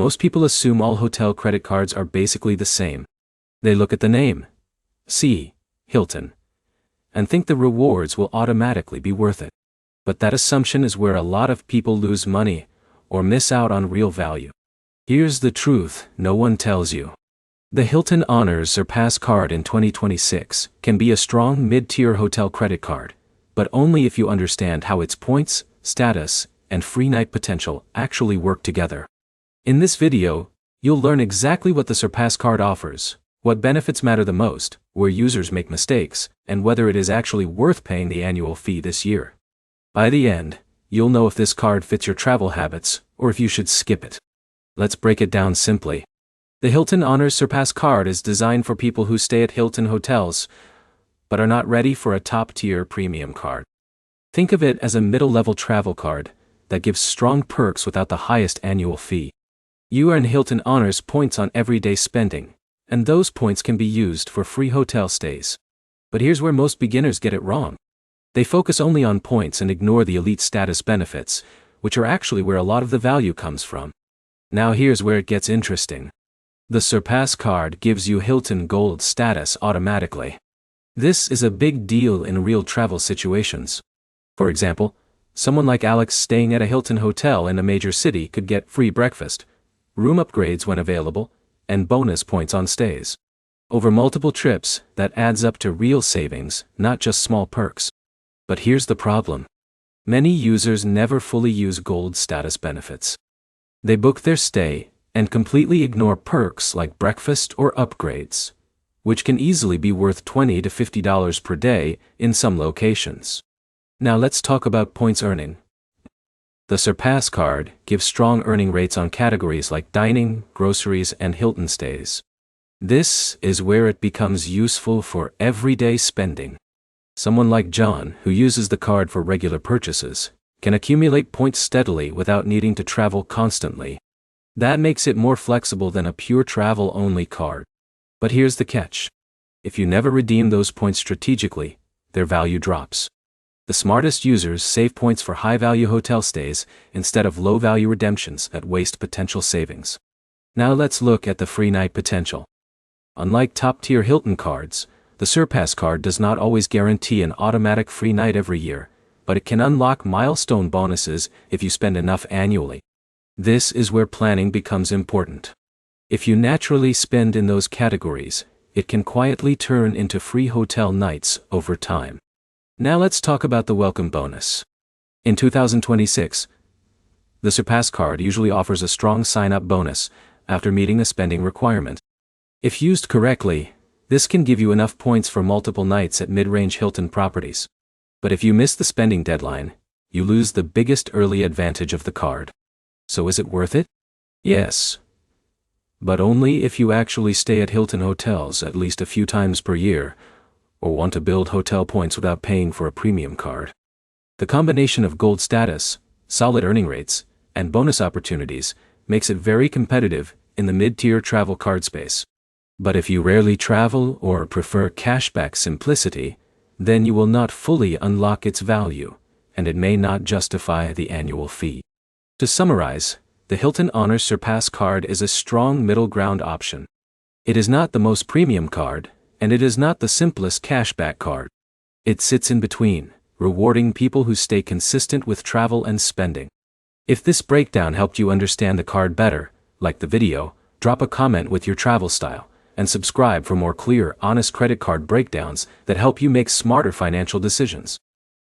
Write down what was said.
Most people assume all hotel credit cards are basically the same. They look at the name, see, Hilton, and think the rewards will automatically be worth it. But that assumption is where a lot of people lose money or miss out on real value. Here's the truth no one tells you. The Hilton Honors Surpass card in 2026 can be a strong mid-tier hotel credit card, but only if you understand how its points, status, and free night potential actually work together. In this video, you'll learn exactly what the Surpass card offers, what benefits matter the most, where users make mistakes, and whether it is actually worth paying the annual fee this year. By the end, you'll know if this card fits your travel habits or if you should skip it. Let's break it down simply. The Hilton Honors Surpass card is designed for people who stay at Hilton hotels, but are not ready for a top-tier premium card. Think of it as a middle-level travel card that gives strong perks without the highest annual fee. You earn Hilton Honors points on everyday spending, and those points can be used for free hotel stays. But here's where most beginners get it wrong. They focus only on points and ignore the elite status benefits, which are actually where a lot of the value comes from. Now here's where it gets interesting. The Surpass card gives you Hilton Gold status automatically. This is a big deal in real travel situations. For example, someone like Alex staying at a Hilton hotel in a major city could get free breakfast, room upgrades when available, and bonus points on stays. Over multiple trips, that adds up to real savings, not just small perks. But here's the problem. Many users never fully use Gold status benefits. They book their stay and completely ignore perks like breakfast or upgrades, which can easily be worth $20 to $50 per day in some locations. Now let's talk about points earning. The Surpass card gives strong earning rates on categories like dining, groceries, and Hilton stays. This is where it becomes useful for everyday spending. Someone like John, who uses the card for regular purchases, can accumulate points steadily without needing to travel constantly. That makes it more flexible than a pure travel-only card. But here's the catch. If you never redeem those points strategically, their value drops. The smartest users save points for high-value hotel stays instead of low-value redemptions that waste potential savings. Now let's look at the free night potential. Unlike top-tier Hilton cards, the Surpass card does not always guarantee an automatic free night every year, but it can unlock milestone bonuses if you spend enough annually. This is where planning becomes important. If you naturally spend in those categories, it can quietly turn into free hotel nights over time. Now let's talk about the welcome bonus. In 2026, the Surpass card usually offers a strong sign-up bonus after meeting a spending requirement. If used correctly, this can give you enough points for multiple nights at mid-range Hilton properties. But if you miss the spending deadline, you lose the biggest early advantage of the card. So is it worth it? Yes. But only if you actually stay at Hilton hotels at least a few times per year, or want to build hotel points without paying for a premium card. The combination of Gold status, solid earning rates, and bonus opportunities makes it very competitive in the mid-tier travel card space. But if you rarely travel or prefer cashback simplicity, then you will not fully unlock its value, and it may not justify the annual fee. To summarize, the Hilton Honors Surpass card is a strong middle ground option. It is not the most premium card, and it is not the simplest cashback card. It sits in between, rewarding people who stay consistent with travel and spending. If this breakdown helped you understand the card better, like the video, drop a comment with your travel style, and subscribe for more clear, honest credit card breakdowns that help you make smarter financial decisions.